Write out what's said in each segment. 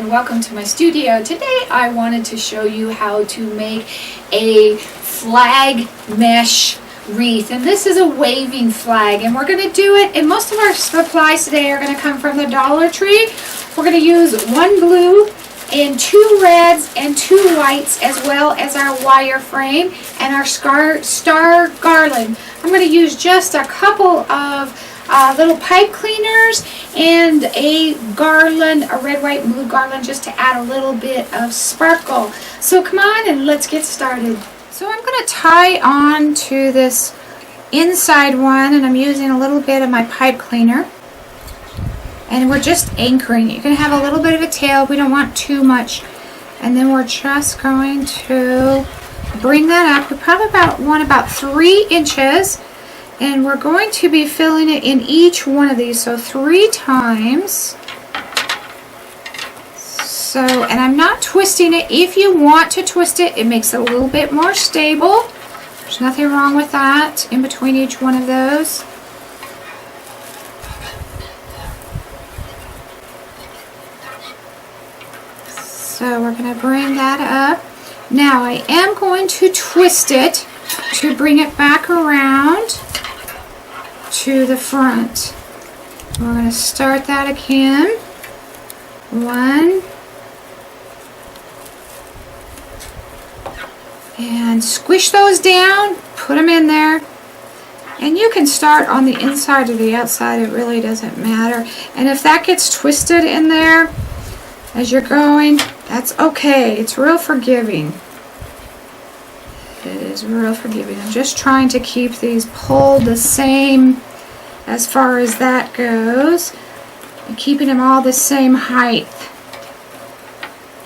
and welcome to my studio. Today I wanted to show you how to make a flag mesh wreath, and this is a waving flag, and we're going to do it, and most of our supplies today are going to come from the Dollar Tree. We're going to use one blue and two reds and two whites, as well as our wire frame and our star garland. I'm going to use just a couple of little pipe cleaners and a garland, a red, white, and blue garland, just to add a little bit of sparkle. So come on and let's get started. So I'm going to tie on to this inside one, and I'm using a little bit of my pipe cleaner, and we're just anchoring. You can have a little bit of a tail, we don't want too much, and then we're just going to bring that up. We probably want about 3 inches, and we're going to be filling it in each one of these, so 3 times. So, and I'm not twisting it. If you want to twist it, it makes it a little bit more stable. There's nothing wrong with that in between each one of those. So we're going to bring that up. Now I am going to twist it to bring it back around to the front. We're going to start that again. 1, and squish those down, put them in there, and you can start on the inside or the outside, it really doesn't matter. And if that gets twisted in there as you're going, that's okay. It's real forgiving. It is real forgiving. I'm just trying to keep these pulled the same as far as that goes, and keeping them all the same height.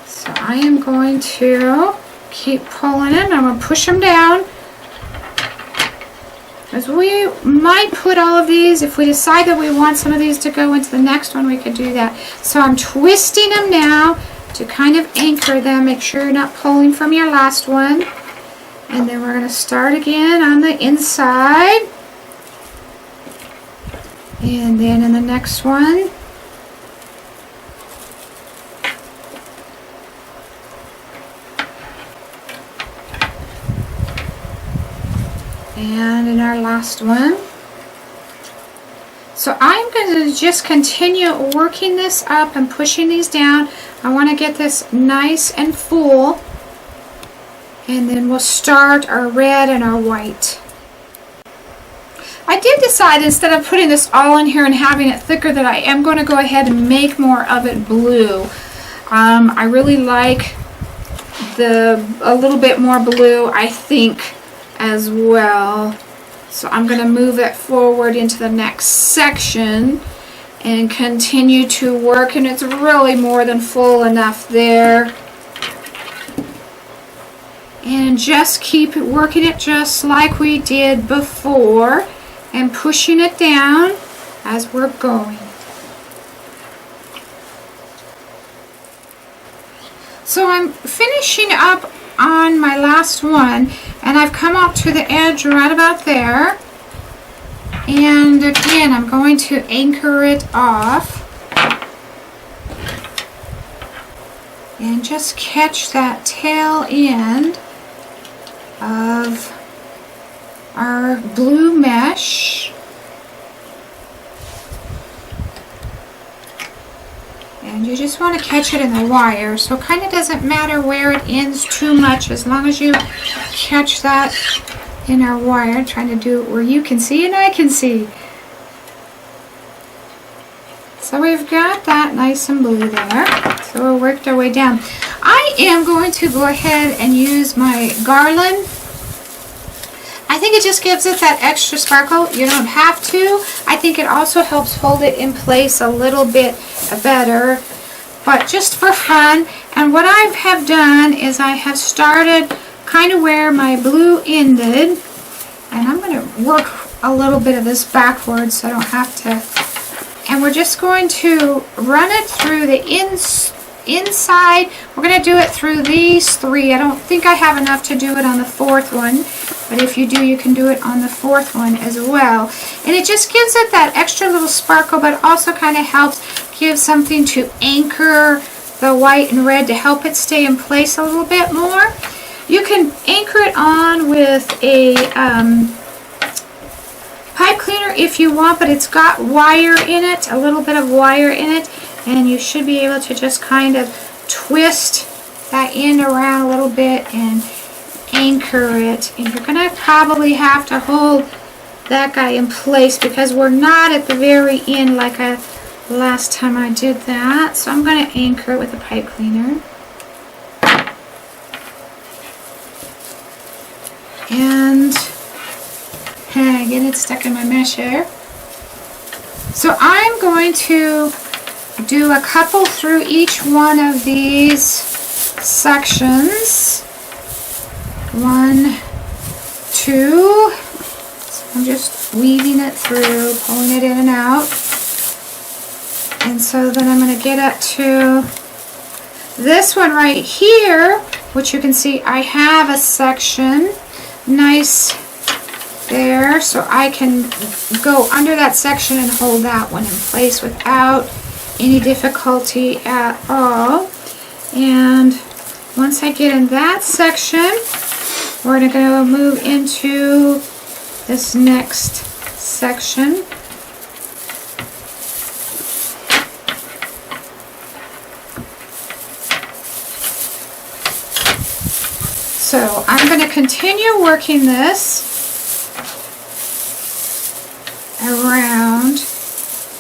So I am going to keep pulling them. I'm going to push them down, as we might put all of these, if we decide that we want some of these to go into the next one, we could do that. So I'm twisting them now to kind of anchor them. Make sure you're not pulling from your last one. And then we're going to start again on the inside, and then in the next one. And in our last one. So I'm going to just continue working this up and pushing these down. I want to get this nice and full, and then we'll start our red and our white. I did decide, instead of putting this all in here and having it thicker, that I am going to go ahead and make more of it blue. I really like a little bit more blue, I think, as well. So I'm going to move it forward into the next section and continue to work, and it's really more than full enough there. And just keep working it just like we did before, and pushing it down as we're going. So I'm finishing up on my last one, and I've come up to the edge right about there, and again I'm going to anchor it off and just catch that tail end of our blue mesh, and you just want to catch it in the wire, so it kind of doesn't matter where it ends too much, as long as you catch that in our wire. I'm trying to do it where you can see and I can see. So we've got that nice and blue there, so we'll work our way down. I am going to go ahead and use my garland. I think it just gives it that extra sparkle. You don't have to. I think it also helps hold it in place a little bit better, but just for fun. And what I have done is I have started kind of where my blue ended, and I'm going to work a little bit of this backwards so I don't have to. And we're just going to run it through the inside. We're going to do it through these 3. I don't think I have enough to do it on the 4th one, but if you do, you can do it on the 4th one as well. And it just gives it that extra little sparkle, but also kind of helps give something to anchor the white and red to help it stay in place a little bit more. You can anchor it on with a pipe cleaner if you want, but it's got wire in it, a little bit of wire in it, and you should be able to just kind of twist that end around a little bit and anchor it. And you're gonna probably have to hold that guy in place because we're not at the very end like last time I did that. So I'm gonna anchor it with a pipe cleaner. And get it stuck in my mesh here. So I'm going to do a couple through each one of these sections. 1, 2. So I'm just weaving it through, pulling it in and out. And so then I'm going to get up to this one right here, which you can see I have a section nice there, so I can go under that section and hold that one in place without any difficulty at all. And once I get in that section, we're going to go move into this next section. So I'm going to continue working this around.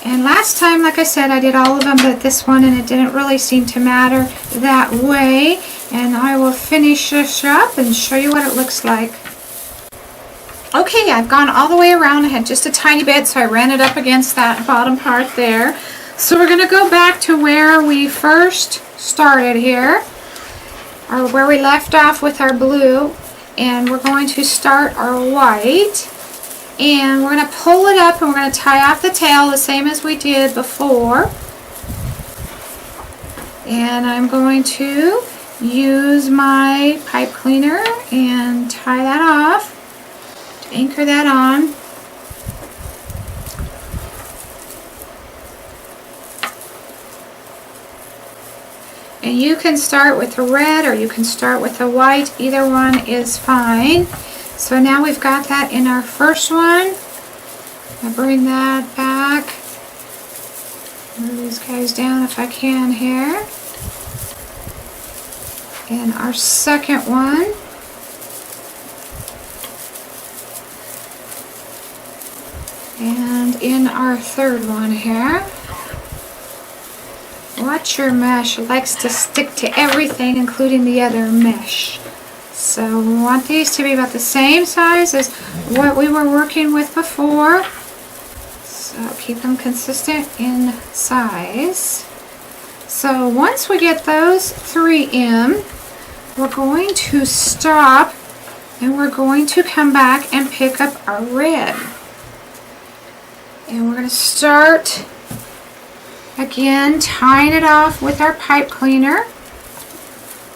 And last time, like I said, I did all of them but this one, and it didn't really seem to matter that way. And I will finish this up and show you what it looks like. Okay, I've gone all the way around. I had just a tiny bit, so I ran it up against that bottom part there. So we're going to go back to where we first started here, or where we left off with our blue, and we're going to start our white, and we're going to pull it up and we're going to tie off the tail the same as we did before. And I'm going to use my pipe cleaner and tie that off to anchor that on. And you can start with the red or you can start with the white. Either one is fine. So now we've got that in our first one. I'll bring that back. Move these guys down if I can here. And our second one. And in our third one here. Watch your mesh. It likes to stick to everything, including the other mesh. So we want these to be about the same size as what we were working with before. So keep them consistent in size. So once we get those three in, we're going to stop and we're going to come back and pick up our red. And we're going to start again tying it off with our pipe cleaner.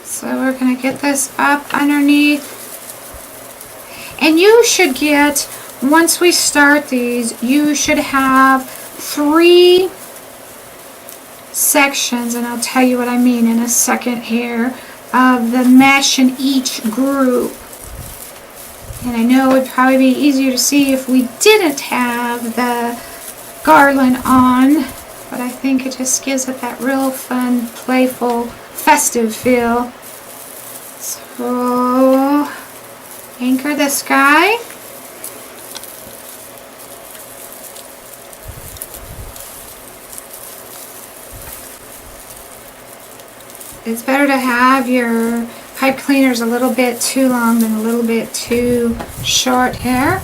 So we're going to get this up underneath. And you should get, once we start these, you should have 3 sections, and I'll tell you what I mean in a second here, of the mesh in each group. And I know it would probably be easier to see if we didn't have the garland on, but I think it just gives it that real fun, playful, festive feel. So anchor this guy. It's better to have your pipe cleaners a little bit too long than a little bit too short here.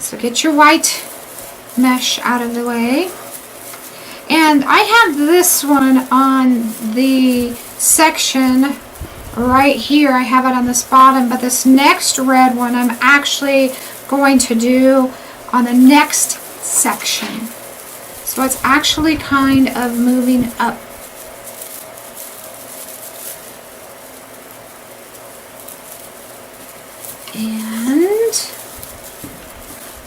So get your white mesh out of the way. And I have this one on the section right here. I have it on this bottom, but this next red one I'm actually going to do on the next section. So it's actually kind of moving up. And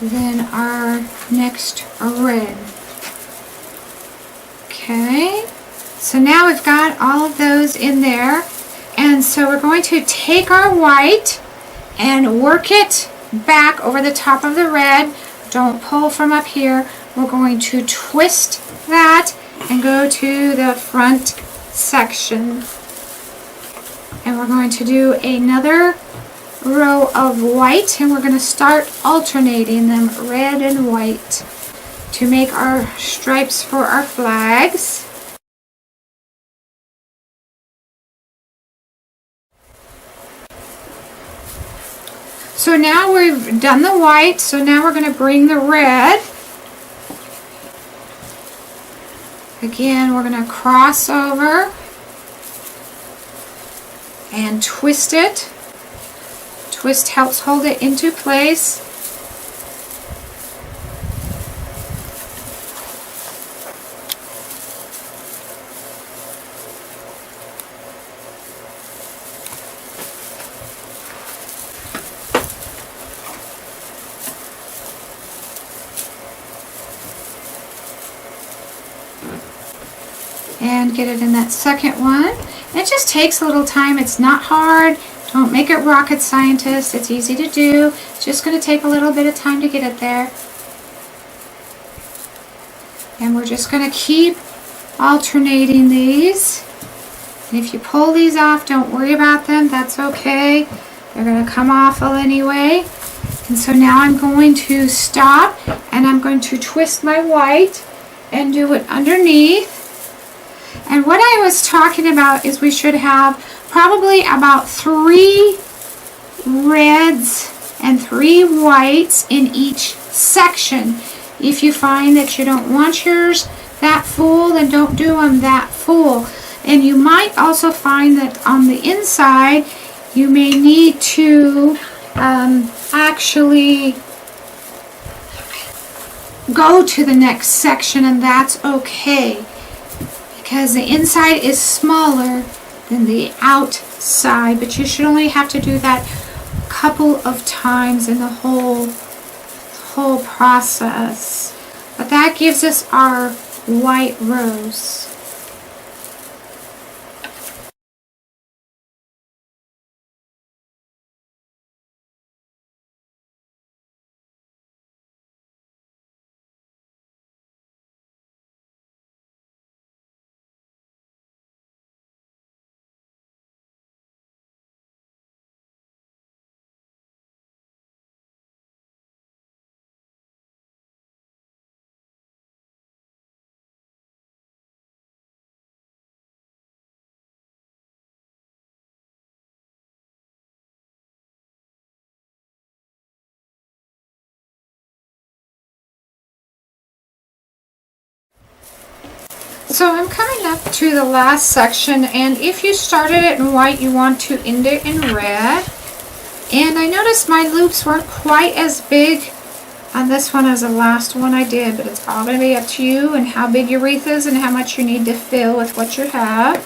then our next red. Okay, So now we've got all of those in there. And so we're going to take our white and work it back over the top of the red. Don't pull from up here. We're going to twist that and go to the front section. And we're going to do another row of white, and we're going to start alternating them, red and white, to make our stripes for our flags. So now we've done the white, so now we're going to bring the red. Again, we're going to cross over and twist it. Twist helps hold it into place. And get it in that second one. It just takes a little time. It's not hard. Don't make it rocket scientist. It's easy to do. It's just going to take a little bit of time to get it there. And we're just going to keep alternating these. And if you pull these off, don't worry about them. That's okay. They're going to come off anyway. And so now I'm going to stop and I'm going to twist my white and do it underneath. And what I was talking about is we should have probably about 3 reds and 3 whites in each section. If you find that you don't want yours that full, then don't do them that full. And you might also find that on the inside you may need to actually go to the next section, and that's okay. Because the inside is smaller than the outside, but you should only have to do that a couple of times in the whole process. But that gives us our white rose. So I'm coming up to the last section, and if you started it in white, you want to end it in red. And I noticed my loops weren't quite as big on this one as the last one I did, but it's all going to be up to you and how big your wreath is and how much you need to fill with what you have.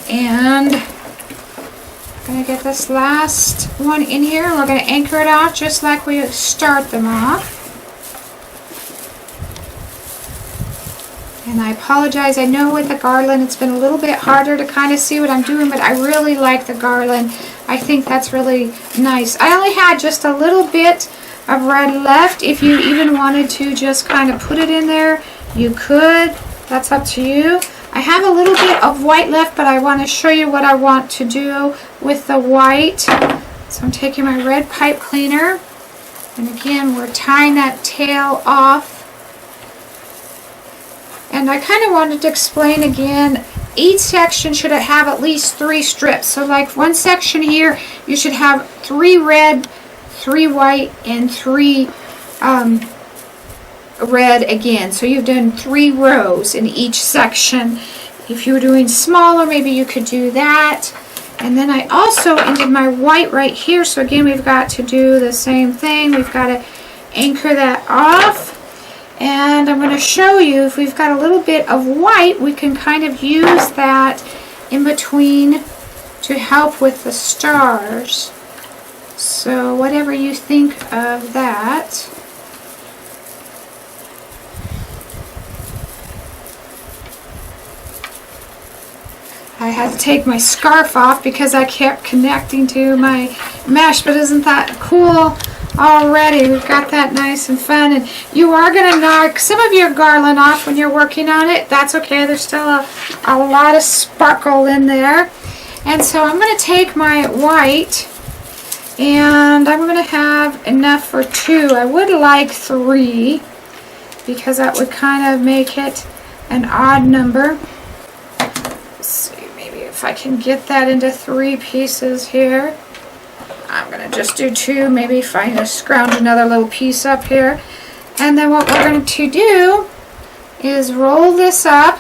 And I'm going to get this last one in here, and we're going to anchor it off just like we start them off. And I apologize, I know with the garland it's been a little bit harder to kind of see what I'm doing, but I really like the garland. I think that's really nice. I only had just a little bit of red left. If you even wanted to just kind of put it in there, you could. That's up to you. I have a little bit of white left, but I want to show you what I want to do with the white. So I'm taking my red pipe cleaner, and again we're tying that tail off. And I kind of wanted to explain again, each section should have at least 3 strips. So like one section here, you should have 3 red, 3 white, and 3 red again. So you've done 3 rows in each section. If you were doing smaller, maybe you could do that. And then I also ended my white right here. So again, we've got to do the same thing. We've got to anchor that off. And I'm going to show you, if we've got a little bit of white, we can kind of use that in between to help with the stars. So whatever you think of that. I had to take my scarf off because I kept connecting to my mesh, but isn't that cool already? We've got that nice and fun, and you are going to knock some of your garland off when you're working on it. That's okay. There's still a lot of sparkle in there. And so I'm going to take my white, and I'm going to have enough for 2. I would like 3 because that would kind of make it an odd number. Let's see, maybe if I can get that into 3 pieces here. I'm going to just do 2, maybe find a scrounge another little piece up here. And then what we're going to do is roll this up,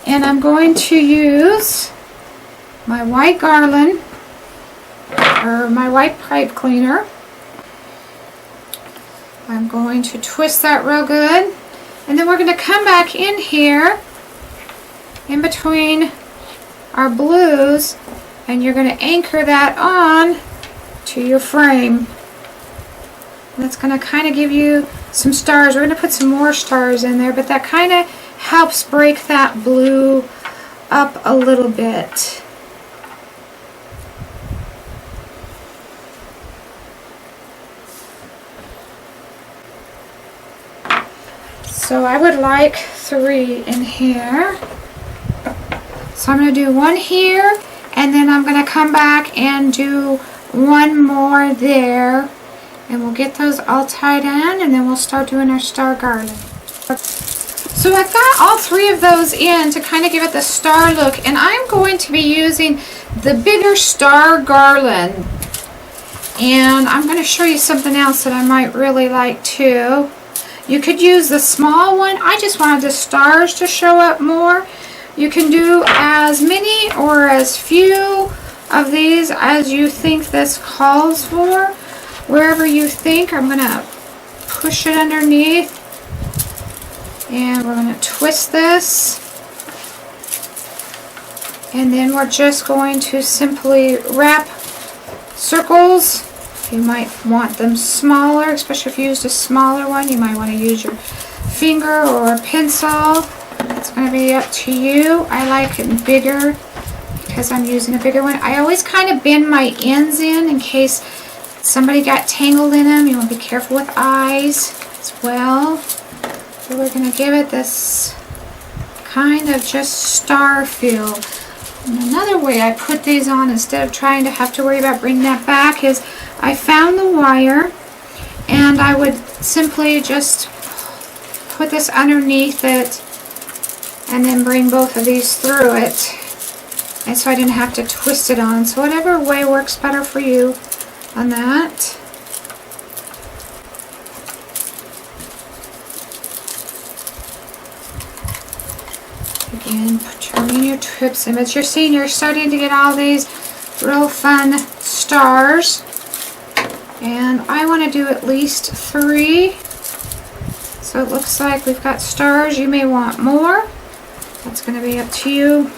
and I'm going to use my white garland, or my white pipe cleaner. I'm going to twist that real good, and then we're going to come back in here in between our blues, and you're going to anchor that on to your frame. And that's going to kind of give you some stars. We're going to put some more stars in there, but that kind of helps break that blue up a little bit. So I would like 3 in here. So I'm going to do 1 here, and then I'm going to come back and do 1 more there, and we'll get those all tied in, and then we'll start doing our star garland. So I've got all 3 of those in to kind of give it the star look, and I'm going to be using the bigger star garland. And I'm going to show you something else that I might really like too. You could use the small one. I just wanted the stars to show up more. You can do as many or as few of these as you think this calls for. Wherever you think. I'm going to push it underneath, and we're going to twist this, and then we're just going to simply wrap circles. You might want them smaller, especially if you used a smaller one. You might want to use your finger or a pencil. It's going to be up to you. I like it bigger because I'm using a bigger one. I always kind of bend my ends in case somebody got tangled in them. You want to be careful with eyes as well. So we're going to give it this kind of just star feel. And another way I put these on instead of trying to have to worry about bringing that back is I found the wire, and I would simply just put this underneath it and then bring both of these through it, and so I didn't have to twist it on. So whatever way works better for you on that. Again, turning your trips in, but you're seeing you're starting to get all these real fun stars. And I want to do at least 3. So it looks like we've got stars. You may want more. That's going to be up to you.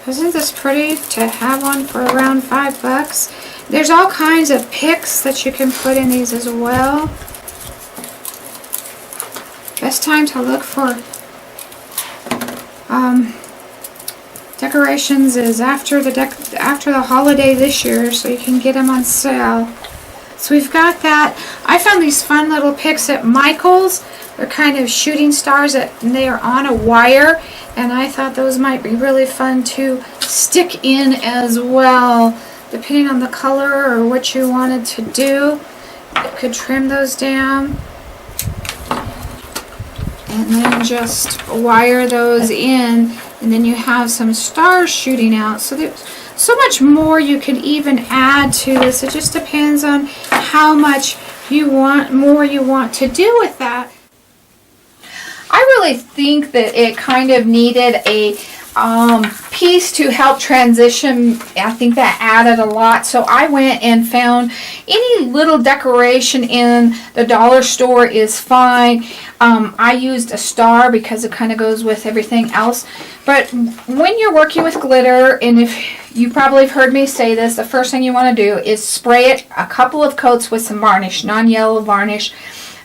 Isn't this pretty to have one for around $5? There's all kinds of pics that you can put in these as well. Best time to look for decorations is after the holiday this year, so you can get them on sale. So we've got that. I found these fun little pics at Michael's. They're kind of shooting stars and they are on a wire, and I thought those might be really fun to stick in as well, depending on the color or what you wanted to do. You could trim those down and then just wire those in, and then you have some stars shooting out. So there's so much more you can even add to this. It just depends on how much you want to do with that. I really think that it kind of needed a piece to help transition, I think that added a lot. So I went and found any little decoration in the dollar store is fine. I used a star because it kind of goes with everything else. But when you're working with glitter, and if you probably have heard me say this, the first thing you want to do is spray it a couple of coats with some varnish, non-yellow varnish.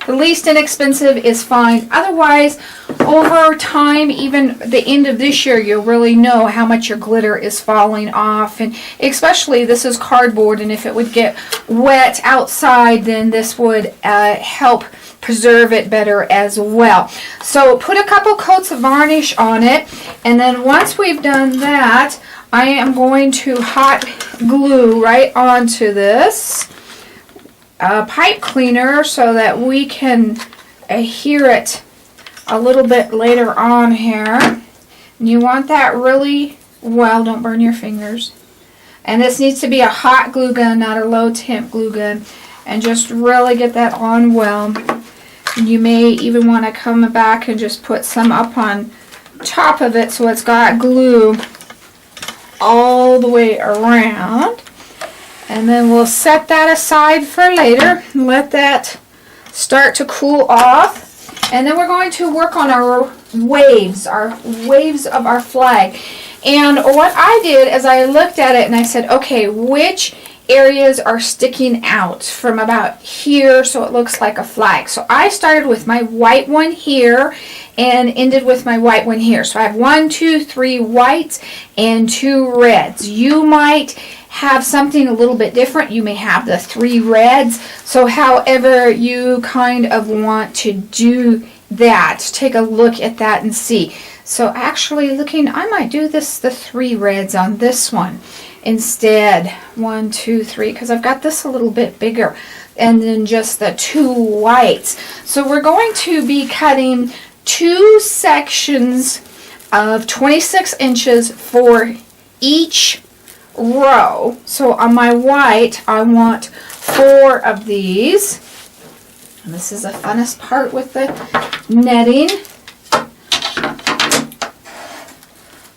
The least inexpensive is fine. Otherwise, over time, even the end of this year, you'll really know how much your glitter is falling off. And especially, this is cardboard, and if it would get wet outside, then this would help preserve it better as well. So put a couple coats of varnish on it, and then once we've done that, I am going to hot glue right onto this pipe cleaner so that we can adhere it a little bit later on here. And you want that really well, don't burn your fingers. And this needs to be a hot glue gun, not a low temp glue gun. And just really get that on well. And you may even want to come back and just put some up on top of it so it's got glue all the way around. And then we'll set that aside for later. Let that start to cool off. And then we're going to work on our waves of our flag. And what I did is I looked at it and I said, okay, which areas are sticking out from about here so it looks like a flag. So I started with my white one here and ended with my white one here. So I have 1, 2, 3 whites and 2 reds. You might have something a little bit different. You may have the 3 reds. So however you kind of want to do that, take a look at that and see. So actually looking, I might do the 3 reds on this one instead. 1, 2, 3, because I've got this a little bit bigger, and then just the 2 whites. So we're going to be cutting 2 sections of 26 inches for each row. So on my white, I want 4 of these. And this is the funnest part with the netting.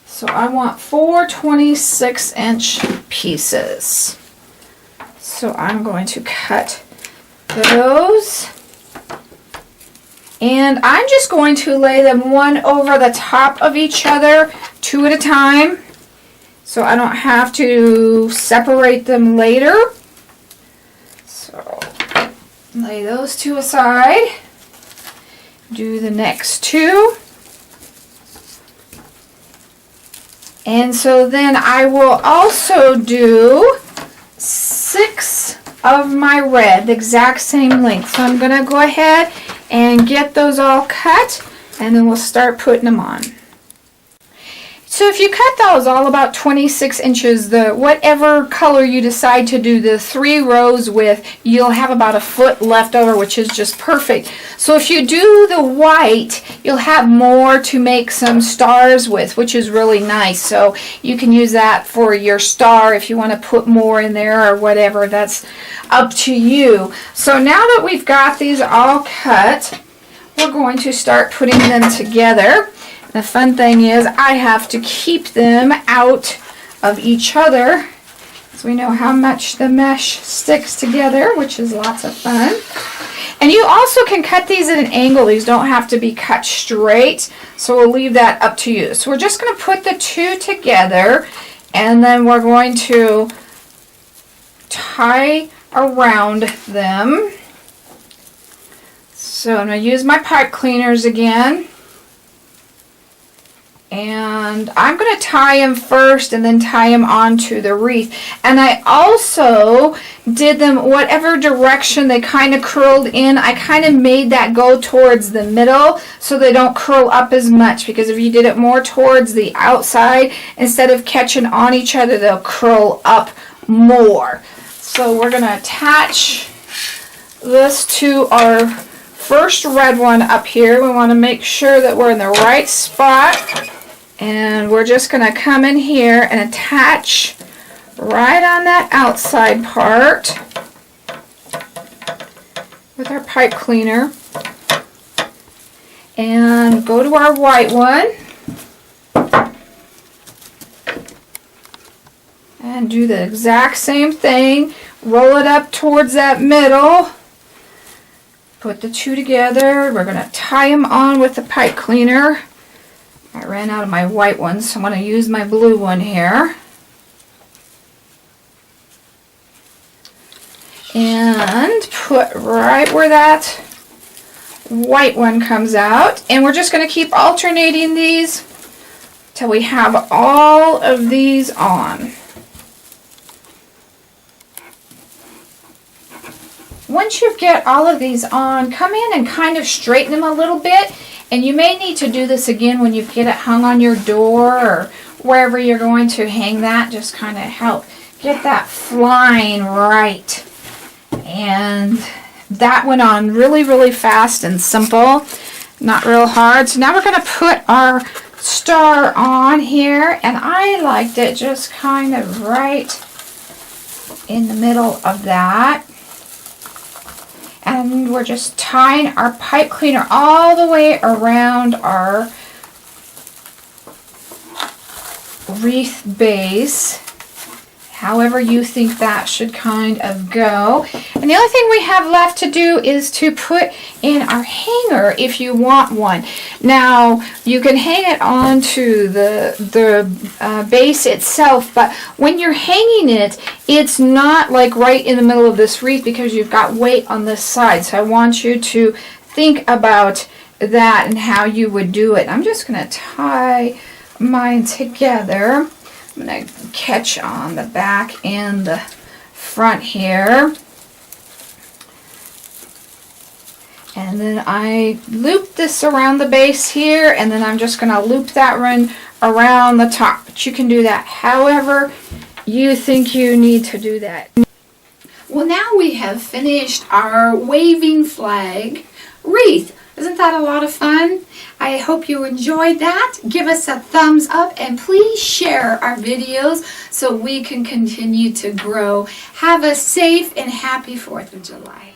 So I want 4 26-inch pieces. So I'm going to cut those. And I'm just going to lay them one over the top of each other, 2 at a time, so I don't have to separate them later. So lay those 2 aside. Do the next 2. And so then I will also do 6 of my red, the exact same length. So I'm going to go ahead and get those all cut, and then we'll start putting them on. So if you cut those all about 26 inches, whatever color you decide to do the 3 rows with, you'll have about a foot left over, which is just perfect. So if you do the white, you'll have more to make some stars with, which is really nice. So you can use that for your star if you want to put more in there or whatever. That's up to you. So now that we've got these all cut, we're going to start putting them together. The fun thing is I have to keep them out of each other so we know how much the mesh sticks together, which is lots of fun. And you also can cut these at an angle. These don't have to be cut straight, so we'll leave that up to you. So we're just going to put the 2 together, and then we're going to tie around them. So I'm going to use my pipe cleaners again. And I'm going to tie them first and then tie them onto the wreath. And I also did them whatever direction they kind of curled in. I kind of made that go towards the middle so they don't curl up as much, because if you did it more towards the outside, instead of catching on each other, they'll curl up more. So we're going to attach this to our first red one up here. We want to make sure that we're in the right spot. And we're just going to come in here and attach right on that outside part with our pipe cleaner. And go to our white one. And do the exact same thing. Roll it up towards that middle. Put the two together. We're going to tie them on with the pipe cleaner. I ran out of my white one, so I'm going to use my blue one here. And put right where that white one comes out. And we're just going to keep alternating these till we have all of these on. Once you get all of these on, come in and kind of straighten them a little bit. And you may need to do this again when you get it hung on your door or wherever you're going to hang that. Just kind of help get that flying right. And that went on really, really fast and simple. Not real hard. So now we're going to put our star on here. And I liked it just kind of right in the middle of that. And we're just tying our pipe cleaner all the way around our wreath base, however you think that should kind of go. And the only thing we have left to do is to put in our hanger if you want one. Now you can hang it onto the base itself, but when you're hanging it, it's not like right in the middle of this wreath because you've got weight on this side. So I want you to think about that and how you would do it. I'm just going to tie mine together. I'm going to catch on the back and the front here. And then I loop this around the base here, and then I'm just going to loop that one around the top. But you can do that however you think you need to do that. Well, now we have finished our waving flag wreath. Isn't that a lot of fun? I hope you enjoyed that. Give us a thumbs up and please share our videos so we can continue to grow. Have a safe and happy 4th of July.